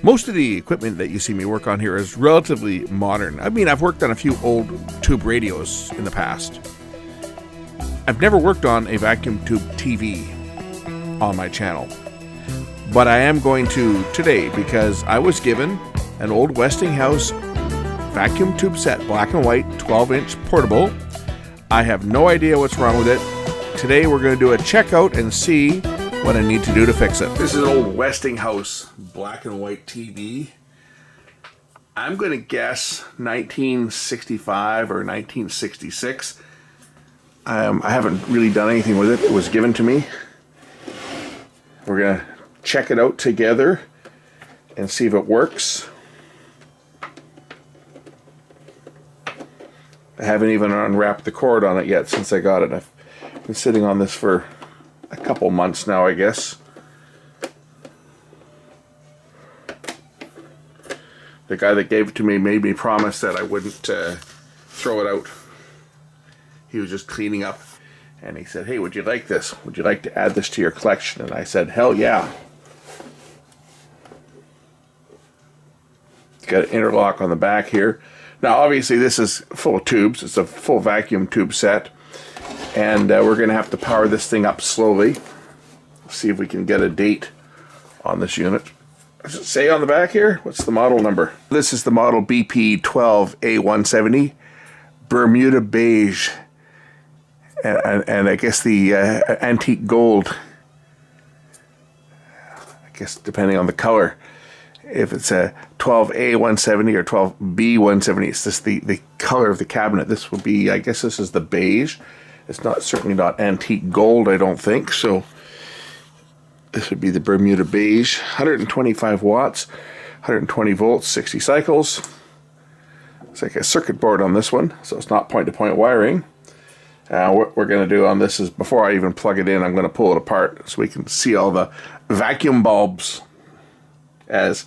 Most of the equipment that you see me work on here is relatively modern. I mean, I've worked on a few old tube radios in the past. I've never worked on a vacuum tube TV on my channel, but I am going to today because I was given an old Westinghouse vacuum tube set, black and white, 12-inch portable. I have no idea what's wrong with it. Today we're going to do a checkout and see what I need to do to fix it. This is an old Westinghouse black and white TV. I'm going to guess 1965 or 1966. I haven't really done anything with it. It was given to me. We're going to check it out together and see if it works. I haven't even unwrapped the cord on it yet since I got it. I've been sitting on this for a couple months now, I guess. The guy that gave it to me made me promise that I wouldn't throw it out. He was just cleaning up, and he said, "Hey, would you like this? Would you like to add this to your collection?" And I said, "Hell yeah." It's got an interlock on the back here. Now, obviously, this is full of tubes. It's a full vacuum tube set, and we're going to have to power this thing up slowly. See if we can get a date on this unit. Does it say on the back here? What's the model number? This is the model BP12A170, Bermuda Beige. And I guess the antique gold, I guess depending on the color, if it's a 12A170 or 12B170, it's just the color of the cabinet. This would be, I guess this is the beige. It's not, certainly not antique gold, I don't think. So this would be the Bermuda Beige. 125 watts, 120 volts, 60 cycles. It's like a circuit board on this one, so it's not point-to-point wiring. What we're going to do on this is, before I even plug it in, I'm going to pull it apart so we can see all the vacuum bulbs, as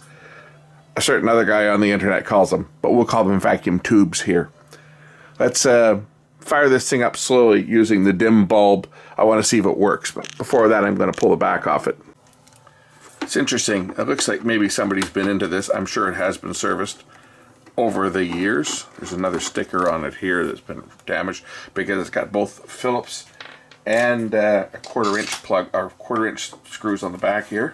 a certain other guy on the internet calls them, but we'll call them vacuum tubes here. Let's fire this thing up slowly using the dim bulb. I want to see if it works, but before that I'm going to pull the back off it. It's interesting. It looks like maybe somebody's been into this. I'm sure it has been serviced over the years. There's another sticker on it here that's been damaged because it's got both Phillips and a quarter-inch plug, or quarter-inch screws on the back here.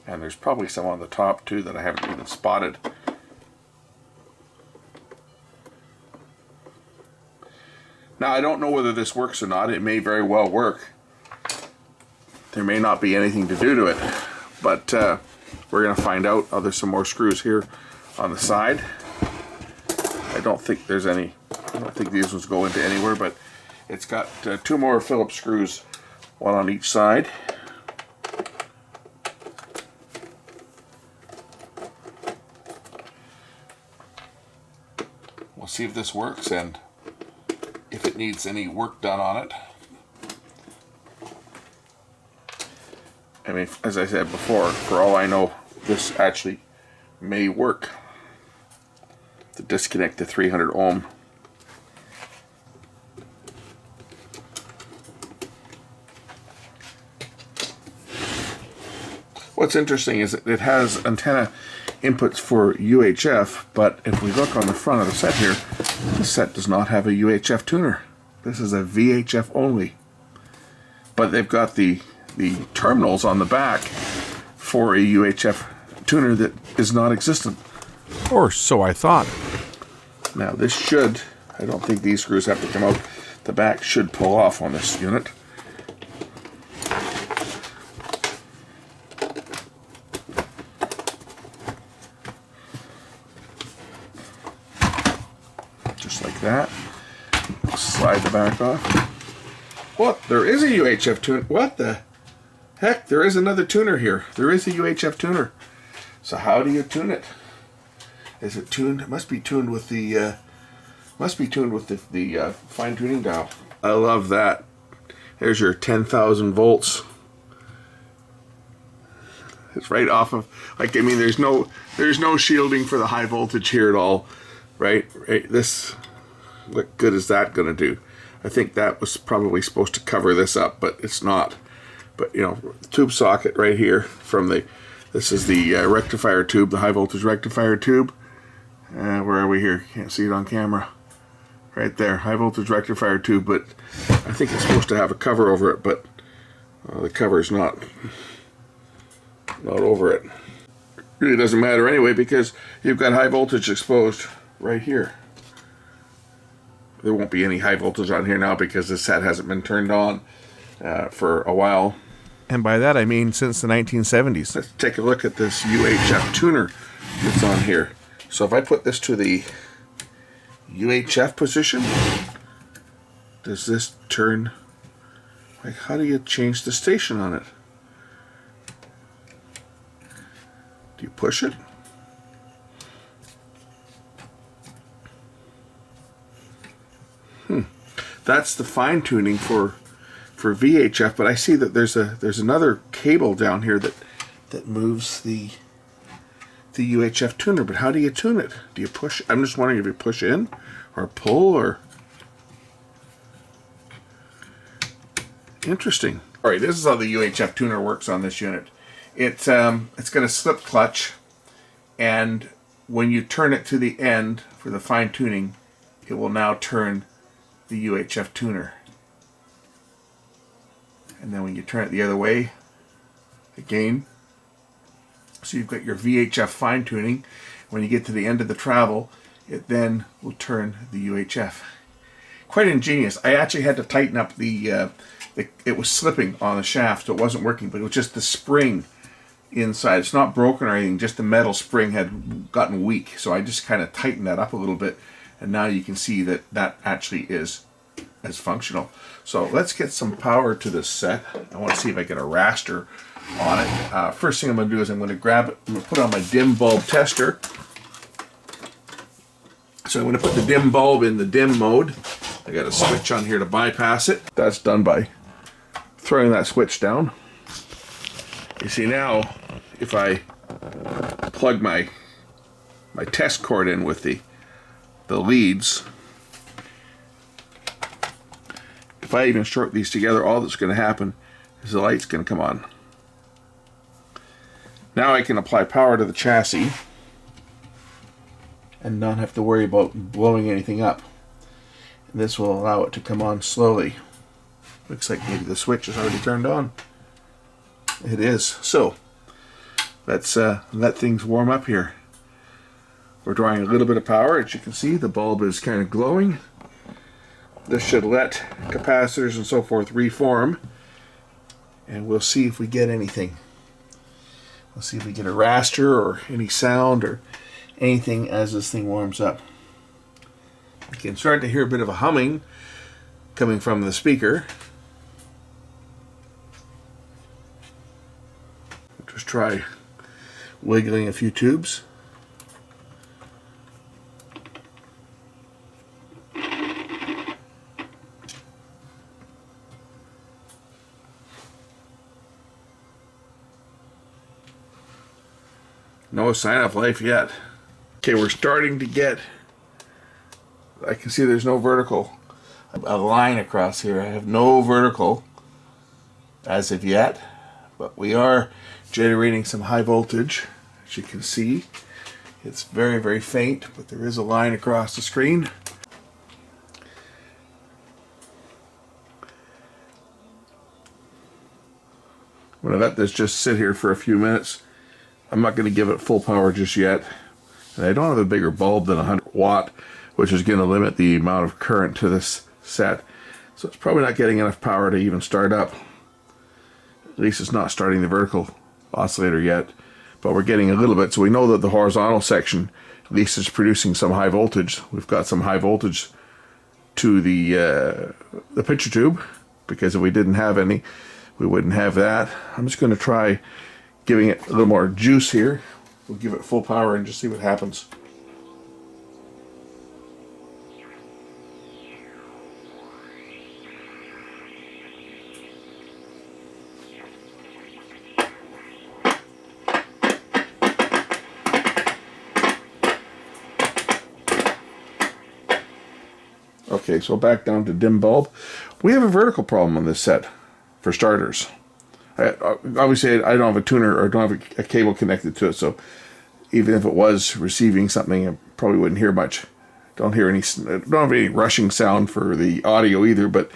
And there's probably some on the top too that I haven't even spotted. Now, I don't know whether this works or not. It may very well work. There may not be anything to do to it, but we're going to find out. Oh, there's some more screws here on the side. I don't think there's any. I don't think these ones go into anywhere, but it's got two more Phillips screws, one on each side. We'll see if this works and if it needs any work done on it. I mean, as I said before, for all I know, this actually may work to disconnect the 300 ohm. What's interesting is that it has antenna inputs for UHF, but if we look on the front of the set here, the set does not have a UHF tuner. This is a VHF only. But they've got the terminals on the back for a UHF tuner that is not existent. Or so I thought. Now this should, I don't think these screws have to come out. The back should pull off on this unit. Just like that. Slide the back off. What? There is a UHF tuner. What the heck? There is another tuner here. There is a UHF tuner. So how do you tune it? Is it tuned? It must be tuned with the fine tuning dial. I love that. There's your 10,000 volts. It's right off of, like, I mean, there's no shielding for the high voltage here at all, right? This, what good is that going to do? I think that was probably supposed to cover this up, but it's not. But you know, tube socket right here from the, this is the rectifier tube, the high voltage rectifier tube. Where are we here? Can't see it on camera. Right there, high voltage rectifier tube, but I think it's supposed to have a cover over it, but the cover is not over it. Really doesn't matter anyway, because you've got high voltage exposed right here. There won't be any high voltage on here now because this set hasn't been turned on for a while. And by that I mean since the 1970s. Let's take a look at this UHF tuner that's on here. So if I put this to the UHF position, does this turn? Like, how do you change the station on it? Do you push it? That's the fine tuning for VHF, but I see that there's another cable down here that moves the UHF tuner. But how do you tune it? Do you push? I'm just wondering if you push in or pull or. Interesting. All right, this is how the UHF tuner works on this unit. It's got a slip clutch, and when you turn it to the end for the fine tuning, it will now turn the UHF tuner. And then when you turn it the other way, again, so you've got your VHF fine tuning. When you get to the end of the travel, it then will turn the UHF. Quite ingenious. I actually had to tighten up it was slipping on the shaft, so it wasn't working, but it was just the spring inside. It's not broken or anything, just the metal spring had gotten weak. So I just kind of tightened that up a little bit, and now you can see that that actually is functional. So let's get some power to this set. I want to see if I get a raster on it. First thing I'm going to do is I'm going to grab it, I'm going to put on my dim bulb tester. So I'm going to put the dim bulb in the dim mode. I got a switch on here to bypass it. That's done by throwing that switch down. You see now, if I plug my test cord in with the leads, if I even short these together, all that's going to happen is the light's going to come on. Now I can apply power to the chassis and not have to worry about blowing anything up. And this will allow it to come on slowly. Looks like maybe the switch is already turned on. It is. So let's let things warm up here. We're drawing a little bit of power. As you can see, the bulb is kind of glowing. This should let capacitors and so forth reform, and we'll see if we get anything. We'll see if we get a raster or any sound or anything as this thing warms up. You can start to hear a bit of a humming coming from the speaker. Just try wiggling a few tubes. No sign of life yet. Okay, we're starting to get, I can see there's no vertical, a line across here. I have no vertical as of yet, but we are generating some high voltage. As you can see, it's very, very faint, but there is a line across the screen. I'm going to let this just sit here for a few minutes. I'm not going to give it full power just yet. And I don't have a bigger bulb than 100 watt, which is going to limit the amount of current to this set. So it's probably not getting enough power to even start up. At least it's not starting the vertical oscillator yet. But we're getting a little bit, so we know that the horizontal section, at least, is producing some high voltage. We've got some high voltage to the picture tube, because if we didn't have any, we wouldn't have that. I'm just going to try giving it a little more juice here. We'll give it full power and just see what happens. Okay, so back down to dim bulb. We have a vertical problem on this set, for starters. Obviously I don't have a tuner or don't have a cable connected to it, so even if it was receiving something, I probably wouldn't hear much. Don't have any rushing sound for the audio either, but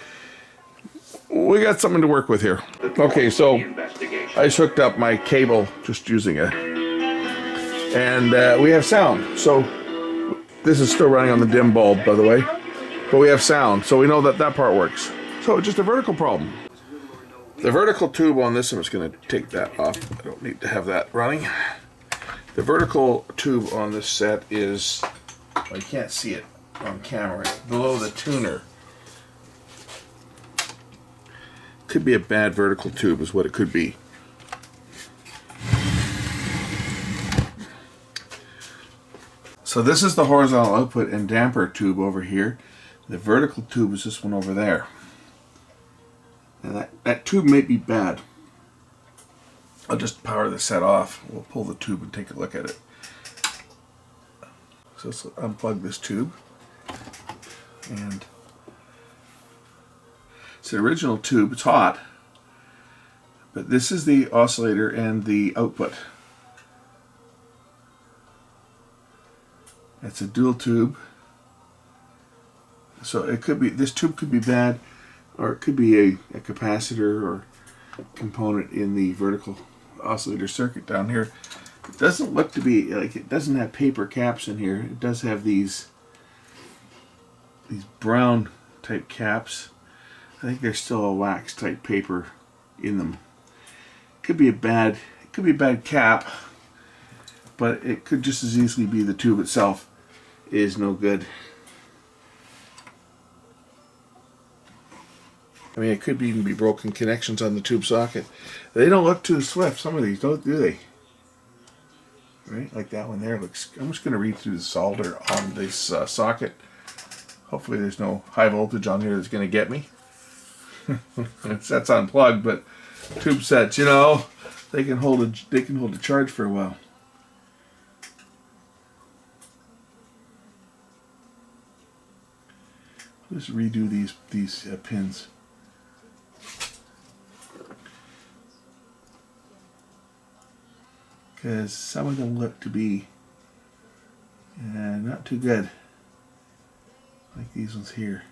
we got something to work with here. Okay, so I just hooked up my cable just using it, and we have sound. So this is still running on the dim bulb, by the way, but we have sound, so we know that that part works. So just a vertical problem. The vertical tube on this, I'm just going to take that off. I don't need to have that running. The vertical tube on this set is, well, you can't see it on camera, it's below the tuner. Could be a bad vertical tube is what it could be. So this is the horizontal output and damper tube over here. The vertical tube is this one over there. And that tube may be bad. I'll just power the set off. We'll pull the tube and take a look at it. So let's unplug this tube. And it's the original tube. It's hot. But this is the oscillator and the output. It's a dual tube. So it could be, this tube could be bad, or it could be a capacitor or component in the vertical oscillator circuit down here. It doesn't look to be, like, it doesn't have paper caps in here. It does have these brown type caps. I think there's still a wax type paper in them. Could be a bad cap, but it could just as easily be the tube itself is no good. I mean, it could even be broken connections on the tube socket. They don't look too swift, some of these, don't, do they? Right, like that one there looks. I'm just going to read through the solder on this socket. Hopefully there's no high voltage on here that's going to get me. That's unplugged, but tube sets, you know, they can hold a charge for a while. Let's redo these pins. Because some of them look to be not too good, like these ones here.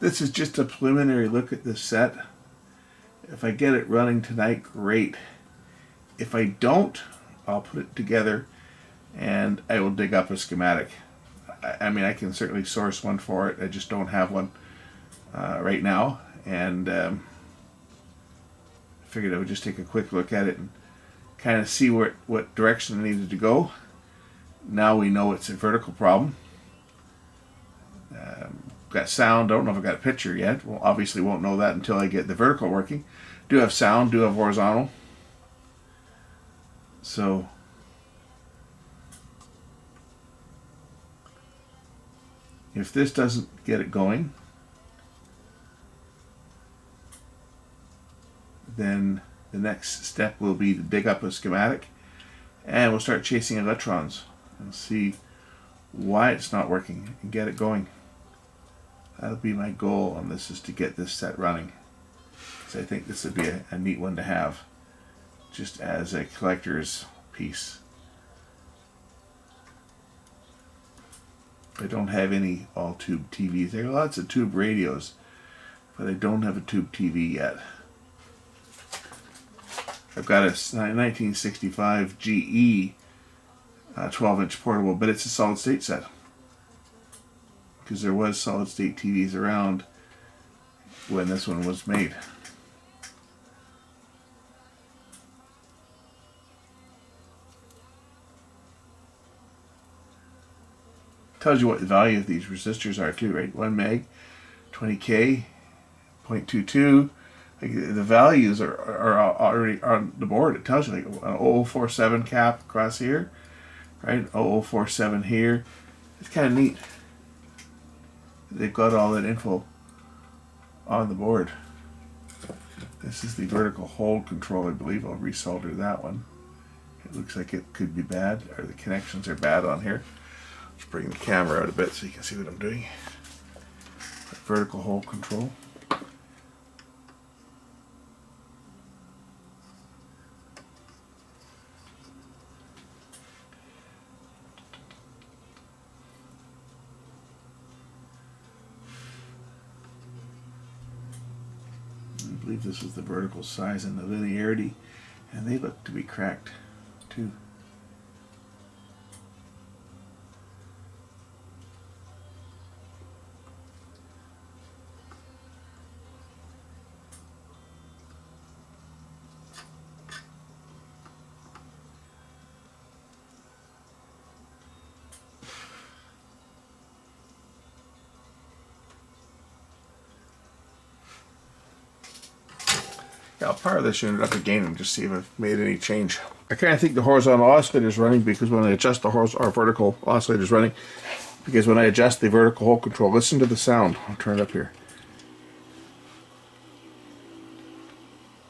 This is just a preliminary look at this set. If I get it running tonight, great. If I don't, I'll put it together and I will dig up a schematic. I mean, I can certainly source one for it. I just don't have one right now. And I figured I would just take a quick look at it and kind of see what direction it needed to go. Now we know it's a vertical problem. Got sound. Don't know if I've got a picture yet. Well, obviously won't know that until I get the vertical working. Do have sound, do have horizontal. So if this doesn't get it going, then the next step will be to dig up a schematic and we'll start chasing electrons and see why it's not working and get it going. That'll be my goal on this, is to get this set running. So I think this would be a neat one to have just as a collector's piece. I don't have any all tube TVs. There are lots of tube radios, but I don't have a tube TV yet. I've got a 1965 GE 12-inch portable, but it's a solid state set, because there was solid state TVs around when this one was made. Tells you what the value of these resistors are too, right? 1 meg, 20K, 0.22. Like, the values are already on the board. It tells you like 0047 cap across here, right? 0047 here. It's kind of neat. They've got all that info on the board. This is the vertical hold control. I believe I'll resolder that one. It looks like it could be bad, or the connections are bad on here. Let's bring the camera out a bit so you can see what I'm doing. vertical hole control. I believe this is the vertical size and the linearity, and they look to be cracked too. Yeah, I'll power this unit up again and just see if I've made any change. I kind of think the horizontal oscillator is running because when I adjust the vertical oscillator is running because when I adjust the vertical hole control, listen to the sound. I'll turn it up here.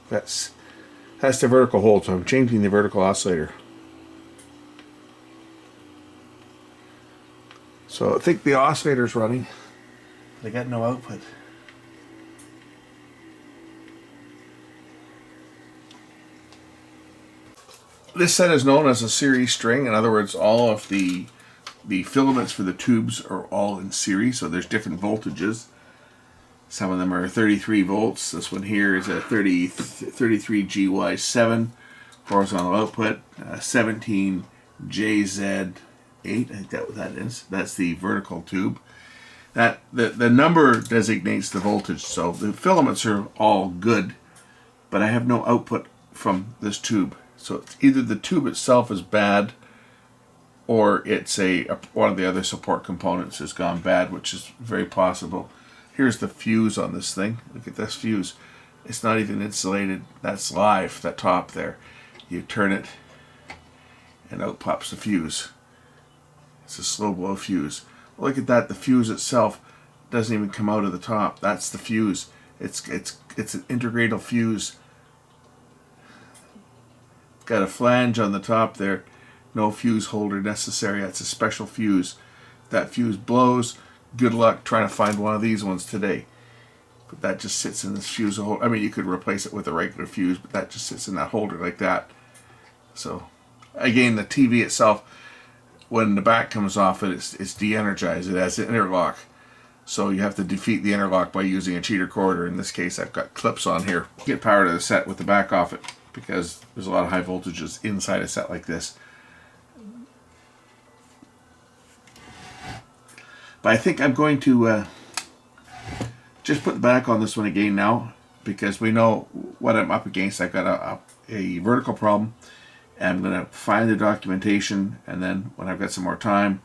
That's the vertical hold, so I'm changing the vertical oscillator. So I think the oscillator's running. I got no output. This set is known as a series string. In other words, all of the filaments for the tubes are all in series, so there's different voltages. Some of them are 33 volts. This one here is a 33 GY7 horizontal output, 17 JZ8. I think that's what that is. That's the vertical tube. That the number designates the voltage, so the filaments are all good, but I have no output from this tube. So it's either the tube itself is bad, or it's one of the other support components has gone bad, which is very possible. Here's the fuse on this thing. Look at this fuse. It's not even insulated. That's live, that top there. You turn it, and out pops the fuse. It's a slow blow fuse. Look at that. The fuse itself doesn't even come out of the top. That's the fuse. It's an integral fuse. Got a flange on the top there. No fuse holder necessary. That's a special fuse. That fuse blows. Good luck trying to find one of these ones today. But that just sits in this fuse holder. I mean, you could replace it with a regular fuse, but that just sits in that holder like that. So, again, the TV itself, when the back comes off it's de-energized. It has an interlock. So you have to defeat the interlock by using a cheater cord, or in this case, I've got clips on here. Get power to the set with the back off it, because there's a lot of high voltages inside a set like this. But I think I'm going to just put the back on this one again now, because we know what I'm up against. I've got a vertical problem, and I'm going to find the documentation, and then when I've got some more time,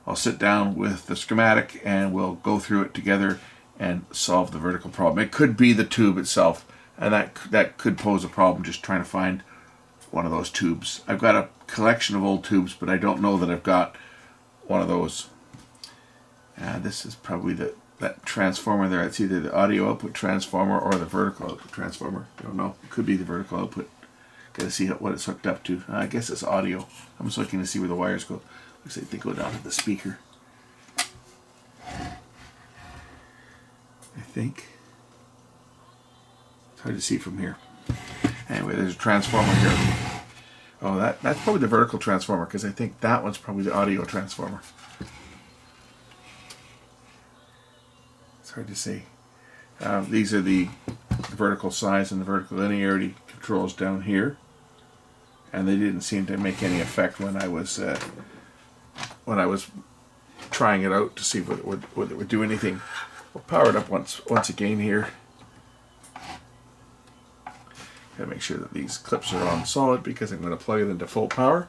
I'll sit down with the schematic and we'll go through it together and solve the vertical problem. It could be the tube itself, and that could pose a problem, just trying to find one of those tubes. I've got a collection of old tubes, but I don't know that I've got one of those. This is probably that transformer there. It's either the audio output transformer or the vertical output transformer. I don't know. It could be the vertical output. Got to see what it's hooked up to. I guess it's audio. I'm just looking to see where the wires go. Looks like they go down to the speaker, I think. It's hard to see from here. Anyway, there's a transformer here. Oh, that's probably the vertical transformer, because I think that one's probably the audio transformer. It's hard to see. These are the vertical size and the vertical linearity controls down here, and they didn't seem to make any effect when I was trying it out to see whether it would do anything. We'll power it up once again here. Gotta make sure that these clips are on solid, because I'm going to plug it into full power.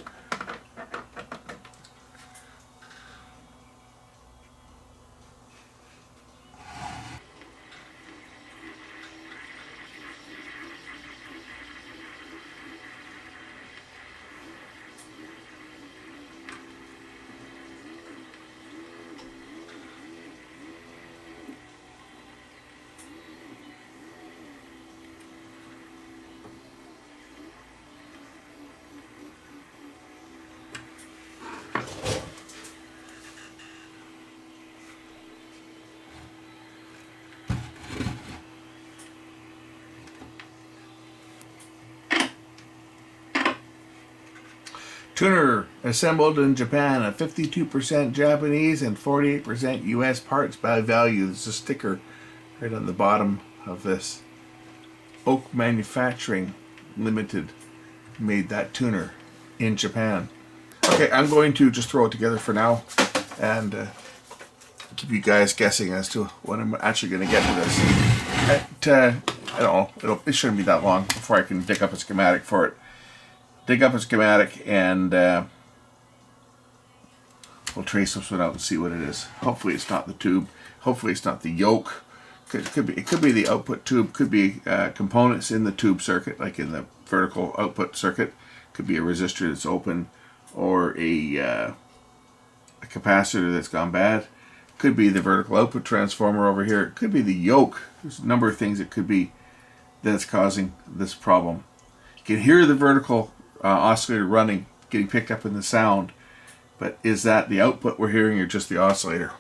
Tuner assembled in Japan, a 52% Japanese and 48% US parts by value. There's a sticker right on the bottom of this. Oak Manufacturing Limited made that tuner in Japan. Okay, I'm going to just throw it together for now and keep you guys guessing as to when I'm actually going to get to this. I don't know, it shouldn't be that long before I can dig up a schematic for it. Dig up a schematic and we'll trace this one out and see what it is. Hopefully it's not the tube. Hopefully it's not the yoke. It could be the output tube. Could be components in the tube circuit, like in the vertical output circuit. Could be a resistor that's open, or a capacitor that's gone bad. Could be the vertical output transformer over here. It could be the yoke. There's a number of things it could be that's causing this problem. You can hear the vertical oscillator running, getting picked up in the sound, but is that the output we're hearing or just the oscillator?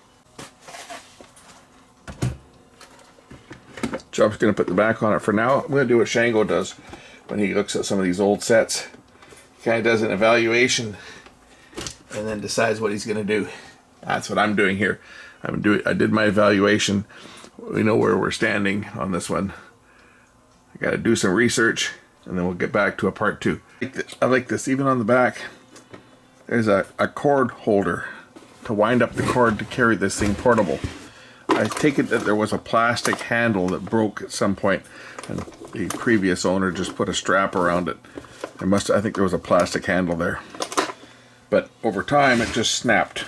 So I'm just going to put the back on it for now. I'm going to do what Shango does when he looks at some of these old sets. He kind of does an evaluation and then decides what he's going to do. That's what I'm doing here. I did my evaluation. We know where we're standing on this one. I got to do some research and then we'll get back to a part 2. I like this. Even on the back, there's a cord holder to wind up the cord to carry this thing portable. I take it that there was a plastic handle that broke at some point, and the previous owner just put a strap around it. I think there was a plastic handle there, but over time it just snapped.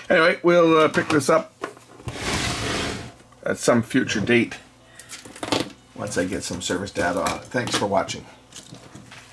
Anyway, we'll pick this up at some future date once I get some service data on it. Thanks for watching.